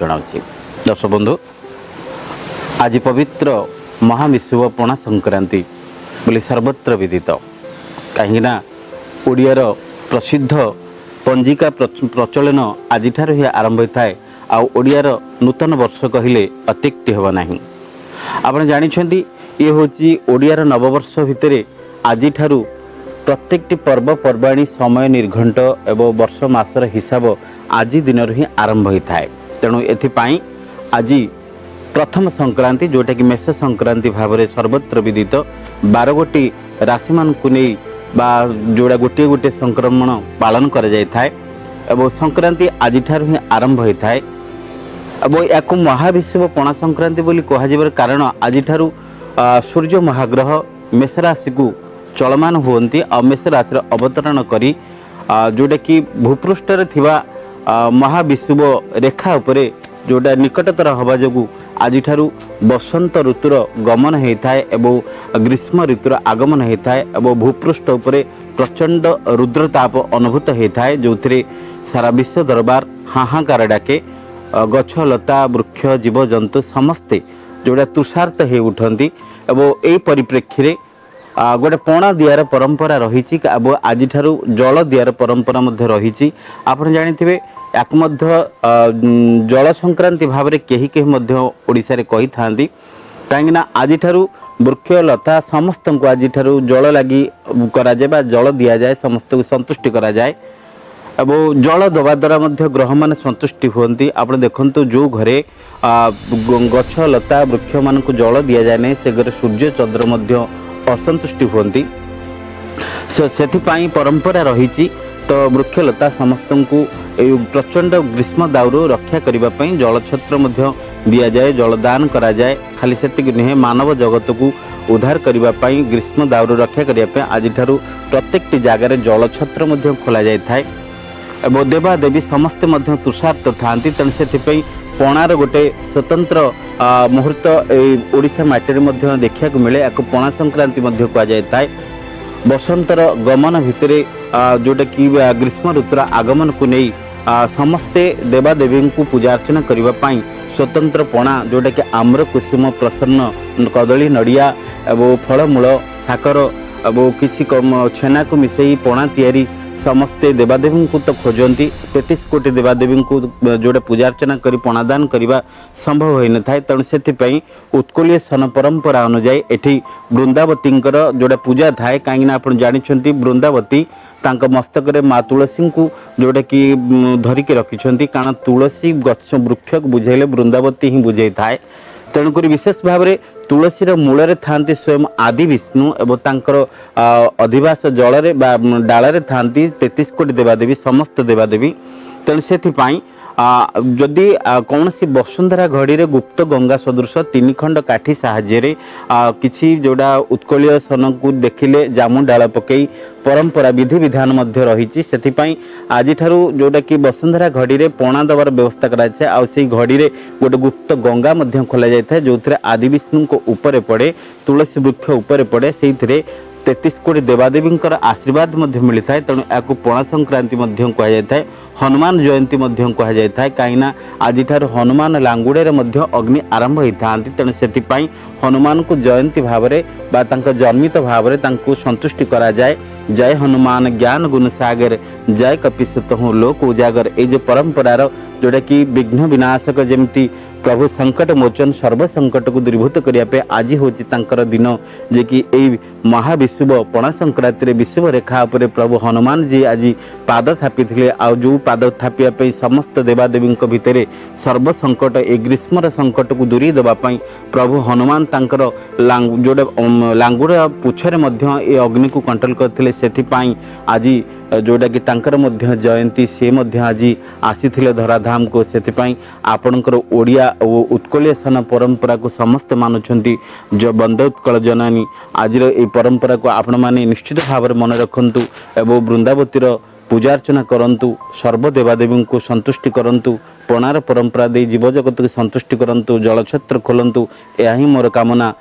जनावि। दर्शक बंधु आज पवित्र महाविषुव पणा संक्रांति बोली सर्वत्र विदित कहीं ओडियार प्रसिद्ध पंजिका प्रचलन आज ही आरंभ होता है। ओडियार नूतन वर्ष कहले अत्युक्ति हेब नहीं। आपन जानिछंती ये होची ओडियार नववर्ष भितर आज प्रत्येकटी पर्वपर्वाणी समय निर्घंट एवं वर्ष मासर हिसाब आज दिन ही आरंभ होता है। तेणु एथिपाई आज प्रथम संक्रांति जोटा कि मेष संक्रांति भाव में सर्वत्र विदित 12 गोटी राशि मान को नहीं बा जोड़ा गोटे गोटे संक्रमण पालन कर जाए एवं संक्रांति आज ही आरंभ होता है। एवं या महाविषुव पणा संक्रांति बोली कह कारण आज सूर्य महाग्रह मेष राशि को चलमान हुंती और मेष राशि अवतरण करी जोटा कि भूपृष्ठ थिबा महाविषुव रेखा उपरे जोटा निकटतर हवा जोगु आज बसंत ऋतुर गमन होता है एवं ग्रीष्म ऋतुर आगमन होता है एवं भूपृष्ठ उपरे प्रचंड रुद्रताप अनुभूत होता है जो सारा विश्व दरबार हाहाकार डाके गछ लता वृक्ष जीव जंतु समस्ते जोड़ा तुषार्त हो उठती एवं यही परिप्रेक्षी गोटे पणा दियार परंपरा रही आज जल दियार परंपरा रही। आप जानी याक जल संक्रांति भाव में कहीं कहीं ओडिशा रे कही था कहीं आज वृक्ष लता समस्त को आज जल लगी करा जाए जल दि जाए समस्त को संतुष्टि करा जाए एवं जल दवा द्वारा ग्रह मान संतुष्टि हुंती। आप देखु जो घरे गछ लता वृक्ष मान को जल दि जाए नहीं से घरे सूर्य चंद्र असंतुष्टि हुंती। से परंपरा रही तो वृक्षलता समस्त को प्रचंड ग्रीष्म दाउरू रक्षा करने जल छत्र दि जाए जलदान करा जाए। खाली से नुहे मानव जगत को उद्धार करने ग्रीष्म दाउरू रक्षा करने आज प्रत्येक जगार जल छत्र खोल जाए और देवादेवी समस्ते तुषार्त था। तेणु से पणार गोटे स्वतंत्र मुहूर्त ओडिशा माटी में देखा मिले या पणा संक्रांति कह जाए। बसंतर गमन भितर जोटा कि ग्रीष्म ऋतुर आगमन को नहीं समस्ते देवादेवी को पूजा अर्चना करने स्वतंत्र पणा जोटा कि आम्र कुसुम प्रसन्न कदली नड़िया एवं फलमूल साकर एवं किसी छेना को मिसई पणा तैयारी समस्ते देवादेवी को तो खोजती 33 कोटी देवादेवी को जोड़े पूजा अर्चना कर पणादान करने संभव हो न था। तेणु से उत्कलीय सन परंपरा अनुजाई एठी वृंदावती जोड़ा पूजा थाए कहीं आप जानते वृंदावती तांका मस्तक रे माँ तुलसी को जोटा कि धरिकी रखिंट कारण तुलसी गछ वृक्ष को बुझेले वृंदावती ही बुझे थाए। तेणुक विशेष भाव में तुलसीर मूल था स्वयं आदि विष्णु एवं तांकर अधिवास जल डाल था 33 कोटी देवादेवी समस्त देवादेवी। तेणु से जदि कौन सी वसुंधरा घड़ी रे गुप्त गंगा सदृश 3 खंड काठी साहाय्य किसी जोड़ा उत्कलीय सन को देखिले जामु डाल पकई परंपरा विधि विधान रही से आज जोटा कि वसुंधरा घड़ी रे पणा दबार व्यवस्था कराए आ घड़ी रे गोटे गुप्त गंगा खोल जाए जो आदि विष्णु को ऊपर पड़े तुलसी वृक्ष ऊपर पड़े से 33 कोटी देवादेवी आशीर्वाद मिलता है। तेणु या पणा संक्रांति कह जाए। हनुमान जयंती कह जाए कहीं आज हनुमान लांगुड़े अग्नि आरंभ होता। तेणु से हनुमान को जयंती भाव में जन्मित भाव में संतुष्टि करा जाए। जय हनुमान ज्ञान गुण सागर जय कपिसत हूँ लोक उजागर ये परंपरार जोटा कि विघ्न विनाशक जमती प्रभु संकट मोचन सर्व संकट को दूरीभूत करने आज हूँ दिन जे कि महाविषुव पणा संक्रांति विषुव रेखा पर प्रभु हनुमान जी आज पाद थापी थे आ जो पाद थापिया समस्त देवादेवी भितर सर्व संकट ए ग्रीष्मर संकट को दूरी देवाई प्रभु हनुमान तांकर जोड़े लांगुड़ पुछरे ये अग्नि को कंट्रोल करते से आज जोटा कि तांकर जयंती से आज आसी धराधाम को से आपणकर ओडिया उत्कलीय सन परंपरा को समस्त मानुंट जो बंदे उत्कल जननी आज ये परंपरा को आपण मैंने निश्चित भाव में मन रखु एवं वृंदावतीर पूजा अर्चना करंतु सर्वदेवादेवी को संतुष्टि करंतु पणार परंपरा दे जीव जगत को संतुष्टि करंतु जलछत्र खोलंतु यही मोर कामना।